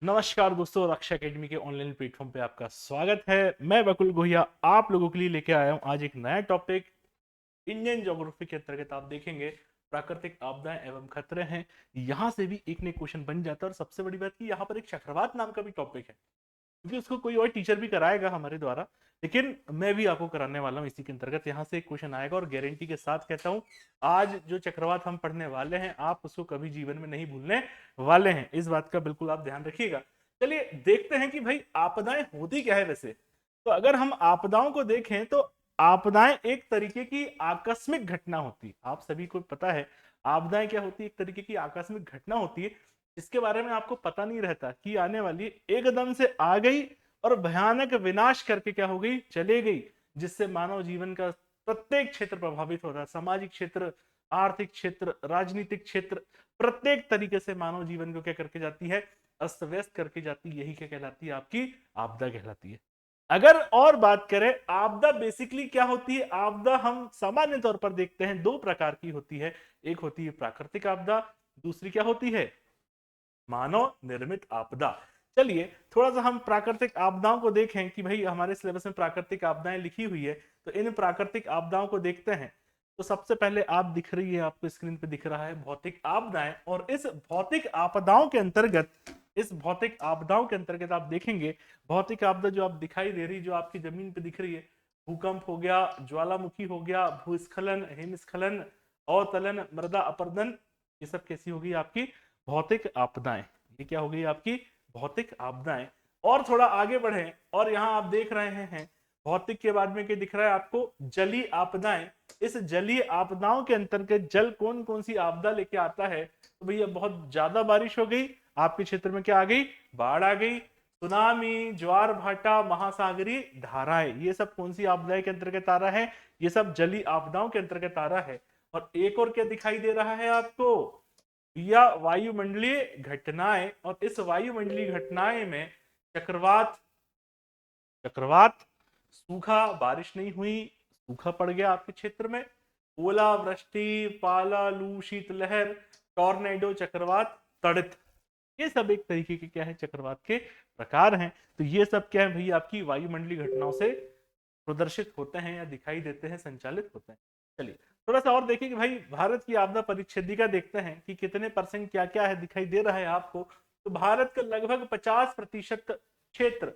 नमस्कार दोस्तों, रक्षा एकेडमी के ऑनलाइन प्लेटफॉर्म पे आपका स्वागत है। मैं बकुल गोहिया आप लोगों के लिए लेके आया हूं आज एक नया टॉपिक। इंडियन ज्योग्राफी के अंतर्गत आप देखेंगे प्राकृतिक आपदाएं एवं खतरे हैं। यहां से भी एक ने क्वेश्चन बन जाता है और सबसे बड़ी बात कि यहाँ पर एक चक्रवात नाम का भी टॉपिक है, क्योंकि उसको कोई और टीचर भी कराएगा हमारे द्वारा, लेकिन मैं भी आपको कराने वाला हूँ इसी के अंतर्गत। यहाँ से एक क्वेश्चन आएगा और गारंटी के साथ कहता हूँ, आज जो चक्रवात हम पढ़ने वाले हैं आप उसको कभी जीवन में नहीं भूलने वाले हैं। इस बात का बिल्कुल आप ध्यान रखिएगा। चलिए देखते हैं कि भाई आपदाएं होती क्या है वैसे। तो अगर हम आपदाओं को देखें तो आपदाएं एक तरीके की आकस्मिक घटना होती है। आप सभी को पता है आपदाएं क्या होती है, एक तरीके की आकस्मिक घटना होती है इसके बारे में आपको पता नहीं रहता कि आने वाली एकदम से आ गई और भयानक विनाश करके क्या हो गई, चले गई, जिससे मानव जीवन का प्रत्येक क्षेत्र प्रभावित होता है। सामाजिक क्षेत्र, आर्थिक क्षेत्र, राजनीतिक क्षेत्र, प्रत्येक तरीके से मानव जीवन को क्या करके जाती है, अस्त व्यस्त करके जाती है। यही क्या कहलाती है, आपकी आपदा कहलाती है। अगर और बात करें आपदा बेसिकली क्या होती है, आपदा हम सामान्य तौर पर देखते हैं दो प्रकार की होती है। एक होती है प्राकृतिक आपदा, दूसरी क्या होती है, मानव निर्मित आपदा। चलिए थोड़ा सा हम प्राकृतिक आपदाओं को देखें कि भाई हमारे सिलेबस में प्राकृतिक आपदाएं लिखी हुई है, तो इन प्राकृतिक आपदाओं को देखते हैं। तो सबसे पहले आप दिख रही है, आपको स्क्रीन पे दिख रहा है भौतिक आपदाएं। और इस भौतिक आपदाओं के अंतर्गत, आप देखेंगे भौतिक आपदा जो आप दिखाई दे रही, जो आपकी जमीन पे दिख रही है, भूकंप हो गया, ज्वालामुखी हो गया, भूस्खलन, हिमस्खलन, अवतलन, मृदा अपरदन, ये सब कैसी होगी, आपकी भौतिक आपदाएं। ये क्या हो गई, आपकी भौतिक आपदाएं। और थोड़ा आगे बढ़े और यहां आप देख रहे हैं भौतिक के बाद में क्या दिख रहा है आपको, जलीय आपदाएं। इस जलीय आपदाओं के अंतर्गत जल कौन कौन सी आपदा लेके आता है, तो भैया बहुत ज्यादा बारिश हो गई, आपके क्षेत्र में क्या आ गई, बाढ़ आ गई, सुनामी, ज्वार भाटा, महासागरीय धाराएं, ये सब कौन सी आपदाएं के अंतर्गत आ रहा है, ये सब जलीय आपदाओं के अंतर्गत आ रहा है। और एक और क्या दिखाई दे रहा है आपको, या वायुमंडलीय घटनाएं। और इस वायुमंडलीय घटनाएं में चक्रवात, चक्रवात, सूखा, बारिश नहीं हुई, सूखा पड़ गया आपके क्षेत्र में, ओलावृष्टि, पाला, लू, शीतलहर, टॉर्नेडो, चक्रवात, तड़ित, ये सब एक तरीके के क्या है, चक्रवात के प्रकार हैं। तो ये सब क्या है भैया, आपकी वायुमंडलीय घटनाओं से प्रदर्शित होते हैं या दिखाई देते हैं, संचालित होते हैं। चलिए थोड़ा सा और देखिए कि भाई भारत की आपदा परिच्छेदिका देखते हैं कि कितने परसेंट क्या क्या है, दिखाई दे रहा है आपको। तो भारत का लगभग 50% क्षेत्र,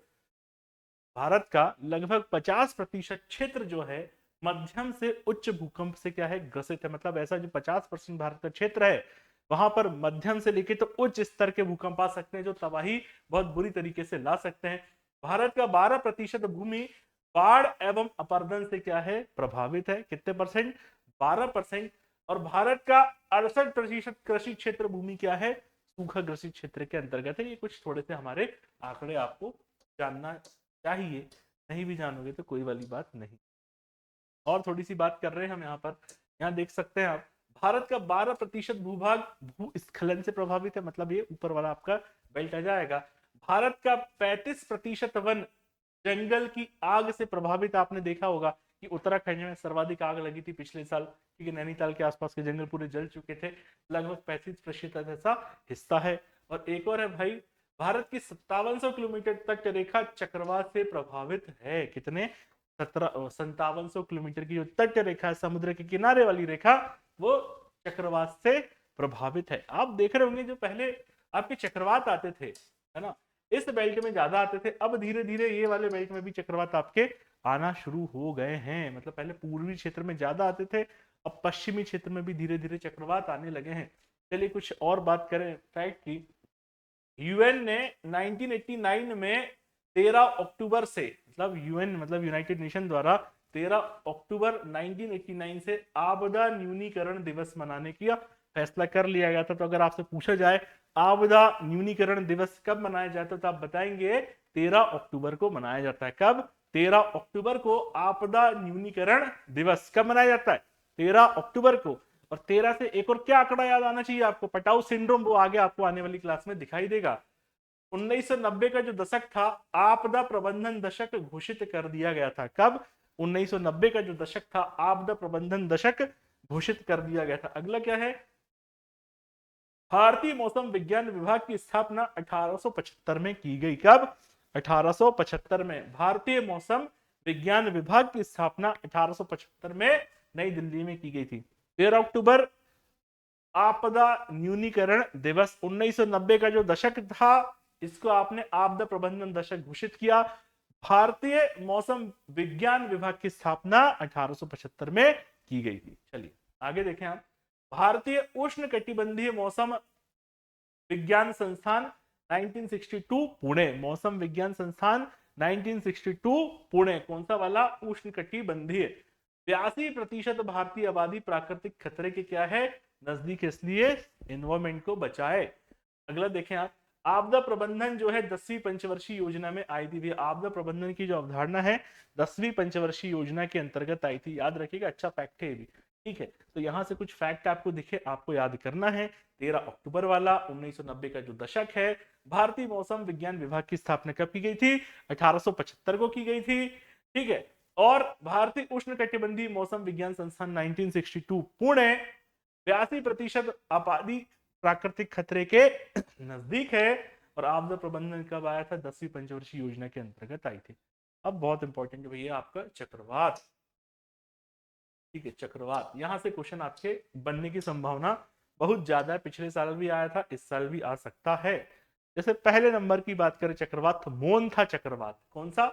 भारत का लगभग 50% क्षेत्र जो है मध्यम से उच्च भूकंप से क्या है, ग्रसित है। मतलब ऐसा जो 50% भारत का क्षेत्र है वहां पर मध्यम से लेके तो उच्च स्तर के भूकंप आ सकते हैं, जो तबाही बहुत बुरी तरीके से ला सकते हैं। भारत का 12% भूमि बाढ़ एवं अपरदन से क्या है, प्रभावित है। कितने परसेंट, 12%। और भारत का 68% कृषि क्षेत्र भूमि क्या है, सूखा ग्रसित क्षेत्र के अंतर्गत है। ये कुछ थोड़े से हमारे आंकड़े आपको जानना चाहिए, नहीं भी जानोगे तो कोई वाली बात नहीं। और थोड़ी सी बात कर रहे हैं हम यहाँ पर, यहाँ देख सकते हैं आप, भारत का 12% भूभाग भूस्खलन से प्रभावित है। मतलब ये ऊपर वाला आपका बेल्ट आ जाएगा। भारत का 35% वन जंगल की आग से प्रभावित। आपने देखा होगा कि उत्तराखंड में सर्वाधिक आग लगी थी पिछले साल, क्योंकि नैनीताल के आसपास के जंगल पूरे जल चुके थे। लगभग 35% ऐसा हिस्सा है। और एक और है भाई, भारत की 5700 किलोमीटर तट रेखा चक्रवात से प्रभावित है। कितने, 5700 किलोमीटर की जो तट रेखा है, समुद्र के किनारे वाली रेखा, वो चक्रवात से प्रभावित है। आप देख रहे होंगे जो पहले आपके चक्रवात आते थे, है ना, इस बेल्ट में ज्यादा आते थे, अब धीरे धीरे ये वाले बेल्ट में भी चक्रवात आपके आना शुरू हो गए हैं। मतलब पहले पूर्वी क्षेत्र में ज्यादा आते थे, अब पश्चिमी क्षेत्र में भी धीरे धीरे चक्रवात आने लगे हैं। चलिए कुछ और बात करें फैक्ट की। यूएन ने 1989 में 13 अक्टूबर से, मतलब यूएन मतलब यूनाइटेड नेशन द्वारा 13 अक्टूबर 1989 से आपदा न्यूनीकरण दिवस मनाने का फैसला कर लिया गया था। तो अगर आपसे पूछा जाए आपदा न्यूनीकरण दिवस कब मनाया जाता है, तो आप बताएंगे 13 अक्टूबर को मनाया जाता है। कब, 13 अक्टूबर को आपदा न्यूनीकरण दिवस कब मनाया जाता है, 13 अक्टूबर को। और 13 से एक और क्या आंकड़ा याद आना चाहिए आपको, पटाउ सिंड्रोम, वो आगे आपको आने वाली क्लास में दिखाई देगा। 1990 का जो दशक था आपदा प्रबंधन दशक घोषित कर दिया गया था। कब, 1990 का जो दशक था आपदा प्रबंधन दशक घोषित कर दिया गया था। अगला क्या है, भारतीय मौसम विज्ञान विभाग की स्थापना 1875 में की गई। कब? 1875 में भारतीय मौसम विज्ञान विभाग की स्थापना 1875 में नई दिल्ली में की गई थी। 13 अक्टूबर आपदा न्यूनीकरण दिवस। 1990 का जो दशक था, इसको आपने आपदा प्रबंधन दशक घोषित किया। भारतीय मौसम विज्ञान विभाग की स्थापना 1875 में की गई थी। चलिए आगे देखें आप। भारतीय उष्ण कटिबंधीय मौसम विज्ञान संस्थान 1962 पुणे। मौसम विज्ञान संस्थान 1962 पुणे। कौन सा वाला? उष्ण कटिबंधीय। 82% भारतीय आबादी प्राकृतिक खतरे के क्या है? नजदीक, इसलिए एनवायरमेंट को बचाए। अगला देखें आप। आपदा प्रबंधन जो है 10वीं पंचवर्षीय योजना में आई थी। आपदा प्रबंधन की जो अवधारणा है 10वीं पंचवर्षीय योजना के अंतर्गत आई थी। याद रखिएगा, अच्छा फैक्ट है ये भी। ठीक है, तो यहां से कुछ फैक्ट आपको दिखे, आपको याद करना है। 13 अक्टूबर वाला 1990 का जो दशक है, भारतीय मौसम विज्ञान विभाग की स्थापना कब की गई थी? 1875 को की गई थी। ठीक है, और भारतीय उष्ण कटिबंधीय मौसम विज्ञान संस्थान 1962 पुणे। 82% आबादी प्राकृतिक खतरे के नजदीक है। और आपदा प्रबंधन कब आया था? 10वीं पंचवर्षीय योजना के अंतर्गत आई थी। अब बहुत इंपॉर्टेंट है भैया आपका चक्रवात। ठीक है, चक्रवात, यहां से क्वेश्चन आपके बनने की संभावना बहुत ज्यादा है। पिछले साल भी आया था, इस साल भी आ सकता है। जैसे पहले नंबर की बात करें, चक्रवात तो मोनथा चक्रवात। कौन सा?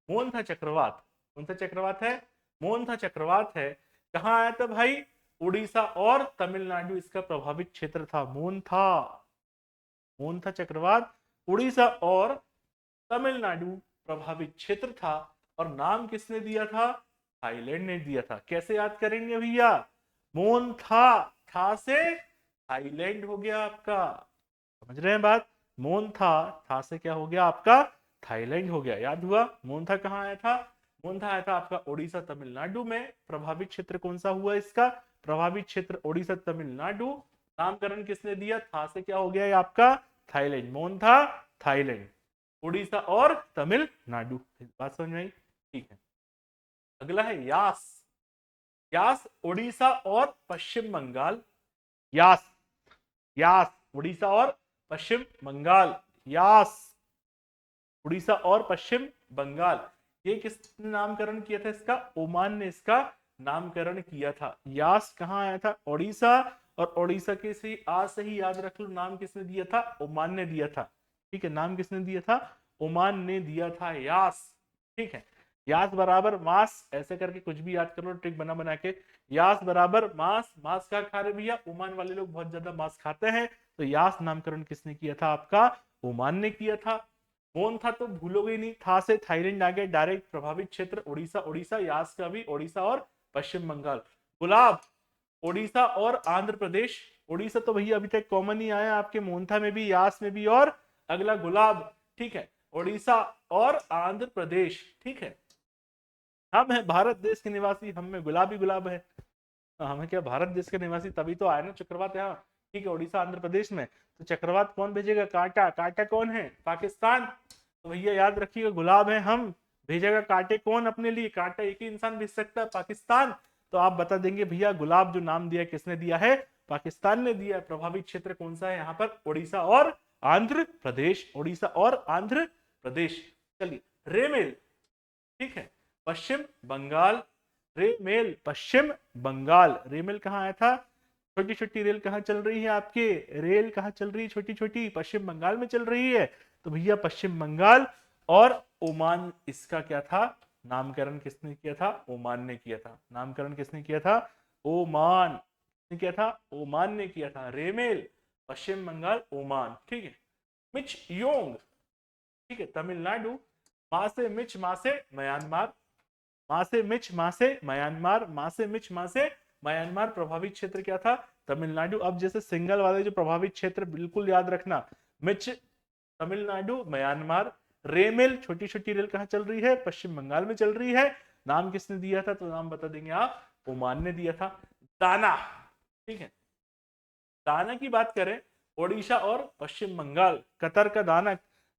मोनथा चक्रवात। कौन सा चक्रवात है? मोनथा चक्रवात है। कहां आया था भाई? उड़ीसा और तमिलनाडु इसका प्रभावित क्षेत्र था। मोनथा, मोनथा चक्रवात उड़ीसा और तमिलनाडु प्रभावित क्षेत्र था। और नाम किसने दिया था? थाईलैंड ने दिया था। कैसे याद करेंगे भैया? मोनथा, था से थाईलैंड हो गया आपका। समझ रहे हैं बात? मोनथा, था से क्या हो गया आपका? थाईलैंड हो गया। याद हुआ? मोनथा कहाँ आया था? मोनथा आया था आपका उड़ीसा तमिलनाडु में। प्रभावित क्षेत्र कौन सा हुआ इसका? प्रभावित क्षेत्र उड़ीसा तमिलनाडु। नामकरण किसने दिया? था से क्या हो गया ये आपका? थाईलैंड। मोनथा थाईलैंड, उड़ीसा और तमिलनाडु। बात समझ में आई? ठीक है, अगला है यास। यास उड़ीसा और पश्चिम बंगाल। यास, यास उड़ीसा और पश्चिम बंगाल। यास उड़ीसा और पश्चिम बंगाल। ये किसने नामकरण किया था इसका? ओमान ने इसका नामकरण किया था। यास कहाँ आया था? उड़ीसा। और उड़ीसा के से आज से ही याद रख लो, नाम किसने दिया था? ओमान ने दिया था। ठीक है, नाम किसने दिया था? ओमान ने दिया था यास। ठीक है, यास बराबर मास, ऐसे करके कुछ भी याद कर लो ट्रिक बना बना के। यास बराबर मास। मास क्या खा रहे भैया? ओमान वाले लोग बहुत ज्यादा मास खाते हैं। तो यास नामकरण किसने किया था आपका? ओमान ने किया था। मोन था तो भूलोगे ही नहीं। था से थाईलैंड आ गए डायरेक्ट। प्रभावित क्षेत्र उड़ीसा, उड़ीसा यास का भी उड़ीसा और पश्चिम बंगाल। गुलाब उड़ीसा और आंध्र प्रदेश। उड़ीसा तो भैया अभी तक कॉमन ही आया आपके, मोन्था में भी, यास में भी, और अगला गुलाब। ठीक है, उड़ीसा और आंध्र प्रदेश। ठीक है, हम है भारत देश के निवासी, हम में गुलाब ही गुलाब है। हमें क्या, भारत देश के निवासी, तभी तो आए ना चक्रवात यहाँ। ठीक है, उड़ीसा आंध्र प्रदेश में। तो चक्रवात कौन भेजेगा? कांटा। कांटा कौन है? पाकिस्तान। तो भैया याद रखिएगा, गुलाब है हम, भेजेगा कांटे कौन अपने लिए? कांटा एक ही इंसान भेज सकता है, पाकिस्तान। तो आप बता देंगे भैया गुलाब जो नाम दिया किसने दिया है? पाकिस्तान ने दिया है। प्रभावित क्षेत्र कौन सा है यहाँ पर? उड़ीसा और आंध्र प्रदेश। उड़ीसा और आंध्र प्रदेश। चलिए, रेमेल। ठीक है, पश्चिम बंगाल। रेमेल पश्चिम बंगाल। रेमेल कहाँ आया था? छोटी छोटी रेल कहाँ चल रही है आपके? रेल कहाँ चल रही है? छोटी छोटी पश्चिम बंगाल में चल रही है। तो भैया पश्चिम बंगाल। और ओमान इसका क्या था? नामकरण किसने किया था? ओमान ने किया था। नामकरण किसने किया था? ओमान ने किया था। ओमान ने किया था। रेमेल पश्चिम बंगाल, ओमान। ठीक है, मिच योंग। ठीक है, तमिलनाडु। माँ से मिच, माँ से म्यांमार। माँ से मिच, माँ से म्यांमार। माँ से मिच, माँ से म्यांमार। प्रभावित क्षेत्र क्या था? तमिलनाडु। अब जैसे सिंगल वाले जो प्रभावित क्षेत्र बिल्कुल याद रखना, मिच तमिलनाडु, म्यांमार। रेमेल छोटी छोटी रेल कहाँ चल रही है? पश्चिम बंगाल में चल रही है। नाम किसने दिया था? तो नाम बता देंगे आप, ओमान ने दिया था। दाना। ठीक है, दाना की बात करें, ओडिशा और पश्चिम बंगाल। कतर का दाना।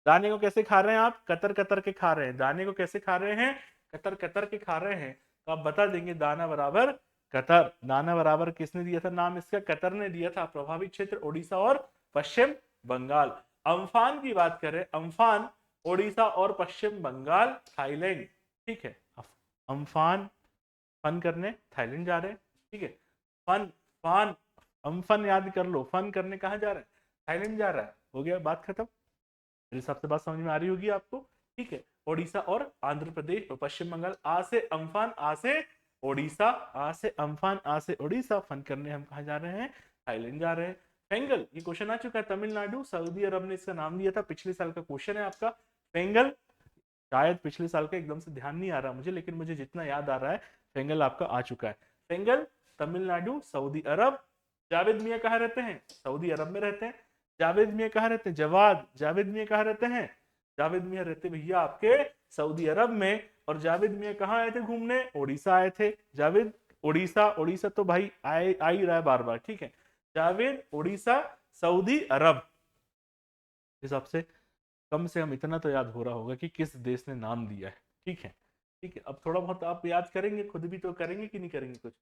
दाने को कैसे खा रहे हैं आप? कतर कतर के खा रहे हैं। दाने को कैसे खा रहे हैं? कतर कतर के खा रहे हैं। तो आप बता देंगे दाना बराबर कतर। दाना बराबर किसने दिया था नाम इसका? कतर ने दिया था। प्रभावित क्षेत्र उड़ीसा और पश्चिम बंगाल। अम्फान की बात करें, अम्फान उड़ीसा और पश्चिम बंगाल, थाईलैंड। ठीक है, अम्फान फन करने थाईलैंड जा रहे हैं। ठीक है, फन फान अम्फन याद कर लो, फन करने कहाँ जा रहे हैं? थाईलैंड जा रहा है। हो गया, बात खत्म। मेरे हिसाब से बात समझ में आ रही होगी आपको। ठीक है, उड़ीसा और आंध्र प्रदेश और पश्चिम बंगाल। आ से अम्फान, आ से उड़ीसा, आ से अम्फान, आ से उड़ीसा। फन करने हम कहा जा रहे हैं? थाईलैंड जा रहे हैं। फेंगल, ये क्वेश्चन आ चुका है। तमिलनाडु, सऊदी अरब ने इसका नाम दिया था। पिछले साल का क्वेश्चन है आपका। फेंगल शायद पिछले साल का एकदम से ध्यान नहीं आ रहा मुझे, लेकिन मुझे जितना याद आ रहा है फेंगल आपका आ चुका है। फेंगल तमिलनाडु, सऊदी अरब। जावेद मियां कहाँ रहते हैं? सऊदी अरब में रहते हैं। जावेद मियां कहाँ रहते हैं? जावेद मियां कहाँ रहते हैं? जावेद मियां रहते भैया आपके सऊदी अरब में। और जावेद मियां कहाँ आए थे घूमने? उड़ीसा आए थे। जावेद उड़ीसा, उड़ीसा तो भाई आए आ ही रहा है बार बार। ठीक है, जावेद उड़ीसा, सऊदी अरब। हिसाब से कम से कम इतना तो याद हो रहा होगा कि किस देश ने नाम दिया है। ठीक है, ठीक है, अब थोड़ा बहुत आप याद करेंगे, खुद भी तो करेंगे कि नहीं करेंगे कुछ।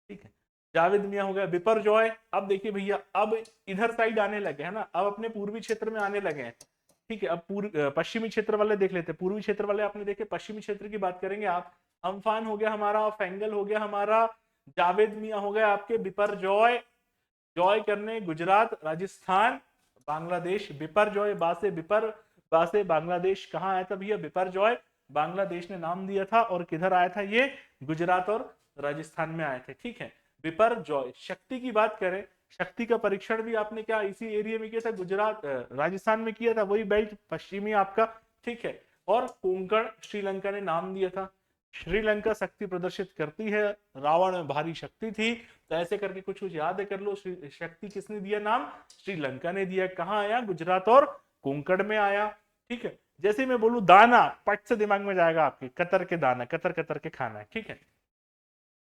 ठीक है, जावेद मियां हो गया। बिपर जॉय। अब देखिए भैया, अब इधर साइड आने लगे हैं ना, अब अपने पूर्वी क्षेत्र में आने लगे हैं। ठीक है, अब पश्चिमी क्षेत्र वाले देख लेते हैं। पूर्वी क्षेत्र वाले आपने देखे, पश्चिमी क्षेत्र की बात करेंगे आप। अम्फान हो गया हमारा, फेंगल हो गया हमारा, जावेद मियां हो गया आपके। बिपर जॉय, जॉय करने गुजरात, राजस्थान, बांग्लादेश। बिपर जॉय, बासे बिपर, बासे बांग्लादेश। कहाँ आया था भैया बिपर जॉय? बांग्लादेश ने नाम दिया था। और किधर आया था ये? गुजरात और राजस्थान में आए थे। ठीक है, बिपर जॉय। शक्ति की बात करें, शक्ति का परीक्षण भी आपने क्या इसी एरिया में किया था? गुजरात राजस्थान में किया था, वही बेल्ट पश्चिमी आपका। ठीक है, और कोंकण श्रीलंका ने नाम दिया था। श्रीलंका शक्ति प्रदर्शित करती है, रावण में भारी शक्ति थी। तो ऐसे करके कुछ कुछ याद कर लो। शक्ति किसने दिया नाम? श्रीलंका ने दिया। कहाँ आया? गुजरात और कोंकण में आया। ठीक है, जैसे मैं बोलूं दाना, पट से दिमाग में जाएगा आपके, कतर के दाना, कतर कतर के खाना है। ठीक है,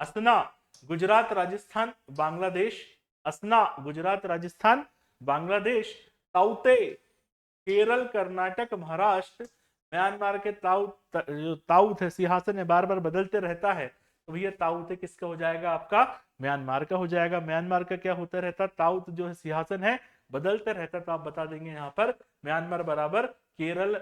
असना गुजरात, राजस्थान, बांग्लादेश। असना गुजरात, राजस्थान, बांग्लादेश। ताउते केरल, कर्नाटक, महाराष्ट्र। म्यांमार के ताउत, जो ताउत है सिंहासन है, बार बार बदलते रहता है। तो भैया ताउत किसका हो जाएगा आपका? म्यांमार का हो जाएगा। म्यांमार का क्या होता रहता? ताउत जो है सिंहासन है, बदलते रहता। तो आप बता देंगे यहाँ पर म्यांमार बराबर केरल।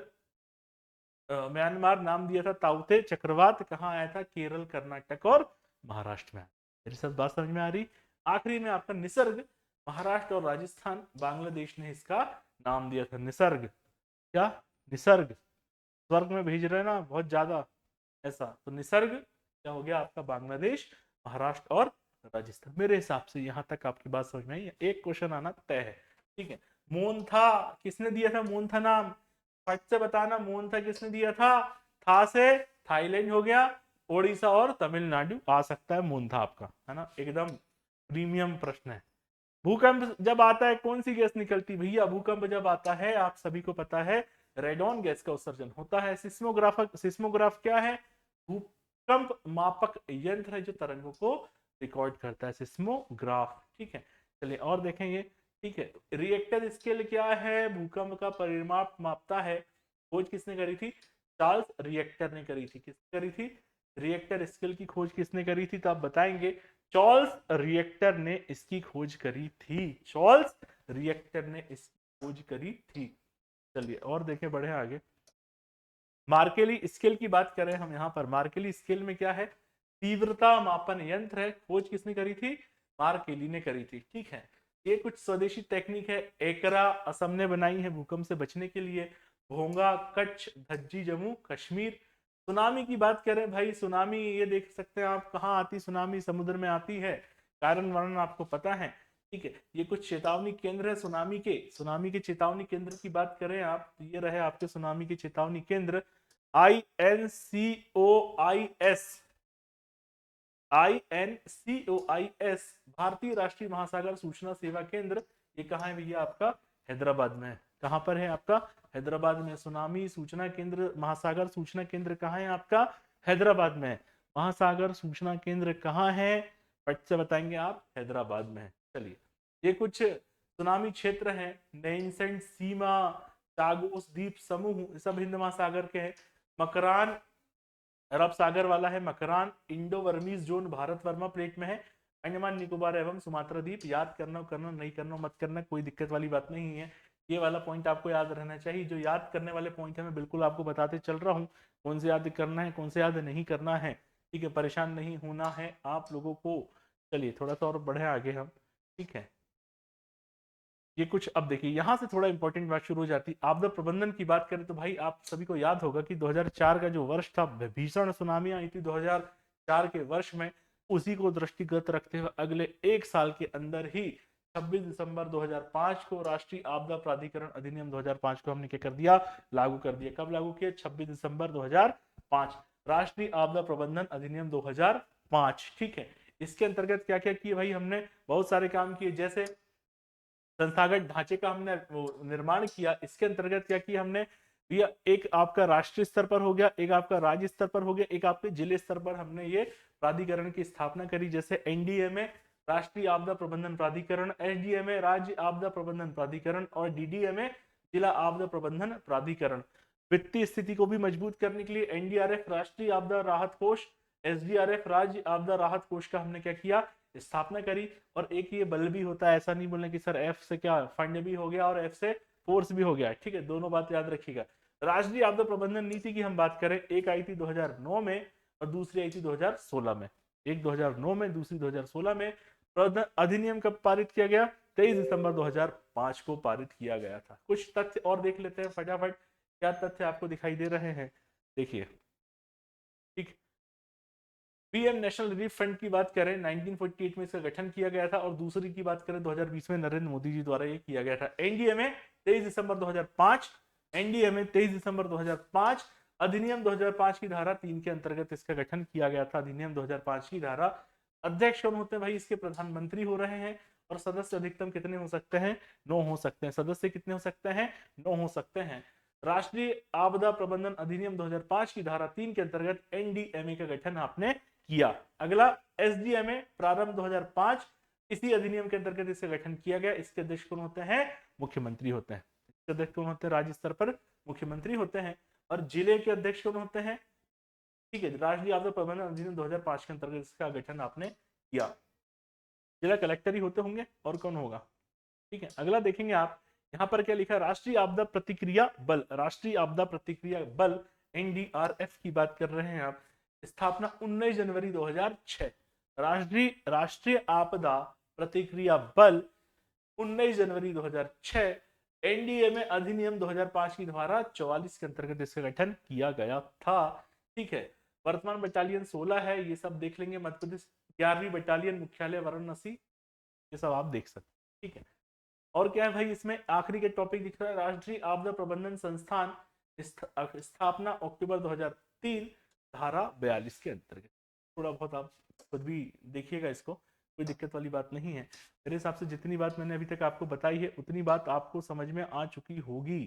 म्यांमार नाम दिया था ताउते। चक्रवात कहाँ आया था? केरल, कर्नाटक और महाराष्ट्र में। मेरी सब बात समझ में आ रही? आखिरी में आपका निसर्ग, महाराष्ट्र और राजस्थान, बांग्लादेश ने इसका नाम दिया था निसर्ग। क्या? निसर्ग। स्वर्ग में भेज रहे हैं ना बहुत ज्यादा, ऐसा। तो निसर्ग क्या हो गया आपका? बांग्लादेश, महाराष्ट्र और राजस्थान। मेरे हिसाब से यहाँ तक आपकी बात समझ में आई। एक क्वेश्चन आना तय है। ठीक है, मोन्था किसने दिया था? मोन्था नाम फट से बताना। मोन्था किसने दिया था से थाईलैंड हो गया। ओडिशा और तमिलनाडु आ सकता है मोन्था आपका, है ना। एकदम प्रीमियम प्रश्न है। भूकंप जब आता है कौन सी गैस निकलती भैया? भूकंप जब आता है आप सभी को पता है रेडॉन गैस का उत्सर्जन होता है। सिस्मोग्राफ क्या है? भूकंप मापक यंत्र है जो तरंगों को रिकॉर्ड करता है, सिस्मोग्राफ। ठीक है, चलिए और देखेंगे। ठीक है, रिएक्टर स्केल क्या है? भूकंप का परिमाप मापता है। खोज किसने करी थी? चार्ल्स रिएक्टर ने करी थी। किसने करी थी? रिएक्टर स्केल की खोज किसने करी थी? तो आप बताएंगे चार्ल्स रिएक्टर ने इसकी खोज करी थी। चार्ल्स रिएक्टर ने इसकी खोज करी थी। चलिए और देखें, बढ़े आगे। मार्केली स्केल की बात करें हम यहाँ पर, मार्केली स्केल में क्या है? तीव्रता मापन यंत्र है। खोज किसने करी थी? मार्केली ने करी थी। ठीक है, ये कुछ स्वदेशी टेक्निक है। एकरा असम ने बनाई है भूकंप से बचने के लिए। भोंगा कच्छ, धज्जी जम्मू कश्मीर। सुनामी की बात करें भाई, सुनामी ये देख सकते हैं आप, कहाँ आती सुनामी? समुद्र में आती है। कारण वर्णन आपको पता है। ठीक है, ये कुछ चेतावनी केंद्र है सुनामी के चेतावनी केंद्र की बात करें आप, तो ये रहे आपके सुनामी के चेतावनी केंद्र। INCOIS, INCOIS भारतीय राष्ट्रीय महासागर सूचना सेवा केंद्र। ये कहाँ है भैया? आपका हैदराबाद में है। कहाँ पर है आपका? हैदराबाद में। सुनामी सूचना केंद्र, महासागर सूचना केंद्र कहाँ है आपका? हैदराबाद में है। महासागर सूचना केंद्र कहाँ है? फट से बताएंगे आप, हैदराबाद में है। चलिए, ये कुछ सुनामी क्षेत्र हैं। नैनसेंट सीमा, टागोस द्वीप समूह, सब हिंद महासागर के हैं। मकरान अरब सागर वाला है Makran. Indo Burmese zone Bharat Burma plate में है। अंडमान निकोबार एवं सुमात्रा द्वीप। याद करना करना, नहीं करना मत करना, कोई दिक्कत वाली बात नहीं है। ये वाला पॉइंट आपको याद रहना चाहिए। जो याद करने वाले पॉइंट है मैं बिल्कुल आपको बताते चल रहा हूँ, कौन से याद करना है कौन से याद नहीं करना है। ठीक है, परेशान नहीं होना है आप लोगों को। चलिए थोड़ा सा और बढ़े आगे हम। ठीक है, ये कुछ अब देखिए यहाँ से थोड़ा इंपॉर्टेंट बात शुरू हो जाती है। आपदा प्रबंधन की बात करें तो भाई आप सभी को याद होगा कि 2004 का जो वर्ष था, भीषण सुनामी आई थी 2004 के वर्ष में। उसी को दृष्टिगत रखते हुए अगले एक साल के अंदर ही 26 दिसंबर 2005 को राष्ट्रीय आपदा प्राधिकरण अधिनियम 2005 को हमने क्या कर दिया, लागू कर दिया। कब लागू किया? 26 दिसंबर 2005, राष्ट्रीय आपदा प्रबंधन अधिनियम 2005। ठीक है, इसके अंतर्गत क्या क्या किए भाई हमने? बहुत सारे काम किए, जैसे संस्थागत ढांचे का हमने निर्माण किया। इसके अंतर्गत क्या किया हमने? ये एक आपका राष्ट्रीय स्तर पर हो गया, एक आपका राज्य स्तर पर हो गया, एक आपके जिले स्तर पर हमने ये प्राधिकरण की स्थापना करी। जैसे एनडीएमए राष्ट्रीय आपदा प्रबंधन प्राधिकरण, एसडीएमए राज्य आपदा प्रबंधन प्राधिकरण और डीडीएमए जिला आपदा प्रबंधन प्राधिकरण। वित्तीय स्थिति को भी मजबूत करने के लिए एनडीआरएफ राष्ट्रीय आपदा राहत कोष, एसडीआरएफ राज्य आपदा राहत कोष का हमने क्या किया, स्थापना करी। और एक ये बल भी होता है, ऐसा नहीं बोलना कि सर एफ से क्या फंड भी हो गया और एफ से फोर्स भी हो गया। ठीक है, दोनों बात याद रखिएगा। राष्ट्रीय आपदा प्रबंधन नीति की हम बात करें, एक आई थी 2009 में और दूसरी आई थी 2016 में। एक 2009 में, दूसरी 2016 में। अधिनियम कब पारित किया गया? 23 दिसंबर 2005 को पारित किया गया था। कुछ तथ्य और देख लेते हैं फटाफट, क्या तथ्य आपको दिखाई दे रहे हैं, देखिए। ठीक, पीएम नेशनल रिलीफ फंड की बात करें 1948 में इसका गठन किया गया था, और दूसरी की बात करें 2020 में नरेंद्र मोदी जी द्वारा ये किया गया था। एनडीएमए 23 दिसंबर 2005, एनडीएमए 23 दिसंबर 2005, अधिनियम 2005 की धारा 3 के अंतर्गत इसका गठन किया गया था। अधिनियम 2005 की धारा। अध्यक्ष कौन होते हैं भाई इसके? प्रधानमंत्री हो रहे हैं। और सदस्य अधिकतम कितने हो सकते हैं? 9 हो सकते हैं। सदस्य कितने हो सकते हैं? 9 हो सकते हैं। राष्ट्रीय आपदा प्रबंधन अधिनियम 2005 की धारा 3 के अंतर्गत एनडीएमए का गठन आपने किया। अगला एसडीएमए प्रारंभ 2005, इसी अधिनियम के अंतर्गत इसका गठन किया गया। इसके अध्यक्ष कौन होते हैं? मुख्यमंत्री होते हैं। इसके अध्यक्ष कौन होते हैं? राज्य स्तर पर मुख्यमंत्री होते हैं। और जिले के अध्यक्ष कौन होते हैं? ठीक है, राष्ट्रीय आपदा प्रबंधन अधिनियम 2005 के अंतर्गत इसका गठन आपने किया। जिला कलेक्टर ही होते होंगे, और कौन होगा? ठीक है, अगला देखेंगे आप, यहाँ पर क्या लिखा? राष्ट्रीय आपदा प्रतिक्रिया बल। राष्ट्रीय आपदा प्रतिक्रिया बल एनडीआरएफ की बात कर रहे हैं आप। स्थापना 19 जनवरी 2006। राष्ट्रीय आपदा प्रतिक्रिया बल 19 जनवरी 2006। एनडीएमए अधिनियम 2005 की धारा 44 के अंतर्गत इसका गठन किया गया था। ठीक है, वर्तमान बटालियन 16 है, ये सब देख लेंगे। मध्य प्रदेश 11वीं बटालियन मुख्यालय वाराणसी, ये सब आप देख सकते हैं। ठीक है, और क्या है भाई इसमें आखिरी के टॉपिक दिख रहा है, राष्ट्रीय आपदा प्रबंधन संस्थान स्थापना अक्टूबर 2003 धारा 42 के अंतर्गत। थोड़ा बहुत आप खुद भी देखिएगा इसको, कोई दिक्कत वाली बात नहीं है। मेरे हिसाब से जितनी बात मैंने अभी तक आपको बताई है उतनी बात आपको समझ में आ चुकी होगी।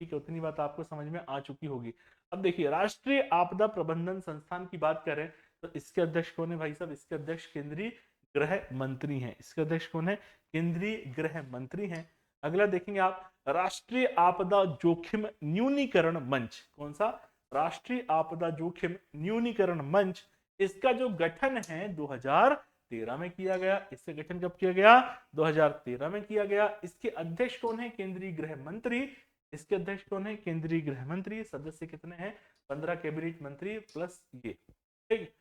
ठीक है, उतनी बात आपको समझ में आ चुकी होगी। अब देखिए, राष्ट्रीय आपदा प्रबंधन संस्थान की बात करें तो इसके अध्यक्ष कौन है भाई साहब? इसके अध्यक्ष केंद्रीय गृह मंत्री हैं। इसके अध्यक्ष कौन है? केंद्रीय गृह मंत्री हैं। अगला देखेंगे आप, राष्ट्रीय आपदा जोखिम न्यूनीकरण मंच। कौन सा? राष्ट्रीय आपदा जोखिम न्यूनीकरण मंच। इसका जो गठन है 2013 में किया गया। इससे गठन कब किया गया? 2013 में किया गया। इसके अध्यक्ष कौन है? केंद्रीय गृह मंत्री। इसके अध्यक्ष कौन है? केंद्रीय गृह मंत्री। सदस्य कितने हैं? 15 कैबिनेट मंत्री प्लस ये। ठीक,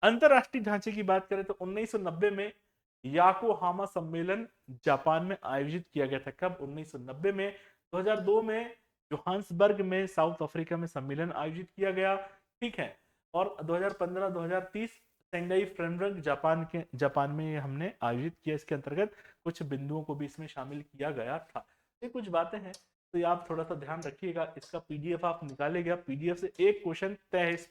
अंतरराष्ट्रीय ढांचे की बात करें तो 1990 में याकोहामा सम्मेलन जापान में आयोजित किया गया था। कब? 1990 में। 2002 में जोहान्सबर्ग में साउथ अफ्रीका में सम्मेलन आयोजित किया गया। ठीक है, और 2015-2030 सेंडाई फ्रेमवर्क जापान में हमने आयोजित किया। इसके अंतर्गत कुछ बिंदुओं को भी इसमें शामिल किया गया था। ये कुछ बातें हैं, तो ये आप थोड़ा सा ध्यान रखिएगा। इसका पीडीएफ आप निकालेगा, पीडीएफ से एक क्वेश्चन तय है। इस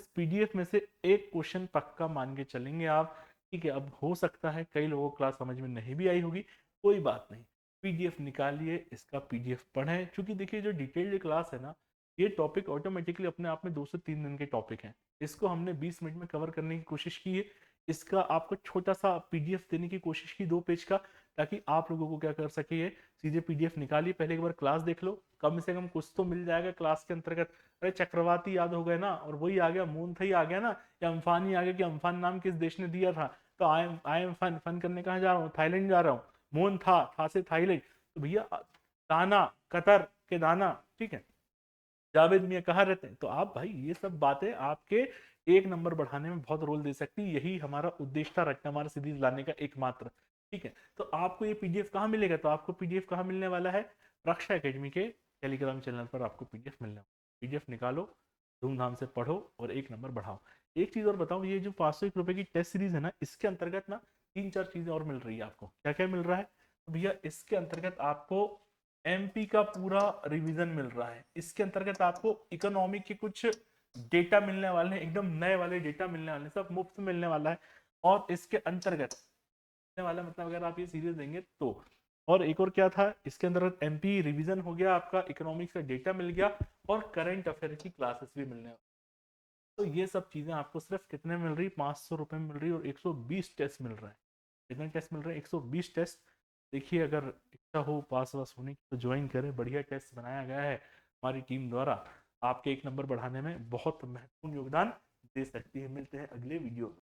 पीडीएफ में से एक क्वेश्चन पक्का मान के चलेंगे आप। ठीक है, अब हो सकता है कई लोगों को क्लास समझ में नहीं भी आई होगी, कोई बात नहीं। पीडीएफ निकालिए, इसका पीडीएफ पढ़ें। क्योंकि देखिए जो डिटेल्ड क्लास है ना, ये टॉपिक ऑटोमेटिकली अपने आप में 2 से 3 दिन के टॉपिक हैं। इसको हमने 20 मिनट में कवर करने की कोशिश की है। इसका आपको छोटा सा पीडीएफ देने की कोशिश की 2 पेज का, ताकि आप लोगों को क्या कर सके, ये सीधे पीडीएफ निकालिए, पहले एक बार क्लास देख लो, कम से कम कुछ तो मिल जाएगा क्लास के अंतर्गत। अरे चक्रवाती याद हो गए ना, और वही आ गया, मूनथई आ गया ना, या अम्फानी आ गया कि अम्फान नाम किस देश ने दिया था। तो आई एम फन, फन करने कहाँ जा रहा हूँ, थाईलैंड जा रहा हूँ। मून था से थाईलैंड, तो भैया दाना, कतर के दाना, ठीक है, जावेद मियाँ कहाँ रहते हैं। तो आप भाई ये सब बातें आपके एक नंबर बढ़ाने में बहुत रोल दे सकती है। यही हमारा उद्देश्य था रट्टामार सीरीज लाने का एकमात्र, ठीक है। तो आपको ये पीडीएफ कहाँ मिलेगा, तो आपको पीडीएफ कहाँ मिलने वाला है, रक्षा एकेडमी के टेलीग्राम चैनल पर आपको पीडीएफ मिलने वाला। पीडीएफ निकालो, धूमधाम से पढ़ो और एक नंबर बढ़ाओ। एक चीज और बताऊं, ये जो 501 रुपए की टेस्ट सीरीज है ना, इसके अंतर्गत ना 3-4 चीजें और मिल रही है आपको। क्या क्या मिल रहा है, तो भैया इसके अंतर्गत आपको एमपी का पूरा रिवीजन मिल रहा है। इसके अंतर्गत आपको इकोनॉमिक के कुछ डेटा मिलने वाले हैं, एकदम नए वाले डेटा मिलने वाले हैं, सब मुफ्त मिलने वाला है। और इसके अंतर्गत मिलने वाला मतलब अगर आप ये सीरीज देंगे तो, और एक और क्या था इसके अंदर, एमपी रिवीजन हो गया आपका, इकोनॉमिक्स का डेटा मिल गया, और करंट अफेयर की क्लासेस भी मिलने वाली। तो ये सब चीजें आपको सिर्फ कितने मिल रही, 500 रुपए में मिल रही, और 120 टेस्ट मिल रहा है। कितने टेस्ट मिल रहे हैं, 120 टेस्ट। देखिए अगर इच्छा हो पास वास होने की तो ज्वाइन करें, बढ़िया टेस्ट बनाया गया है हमारी टीम द्वारा, आपके एक नंबर बढ़ाने में बहुत महत्वपूर्ण योगदान दे सकती है। मिलते हैं अगले वीडियो में।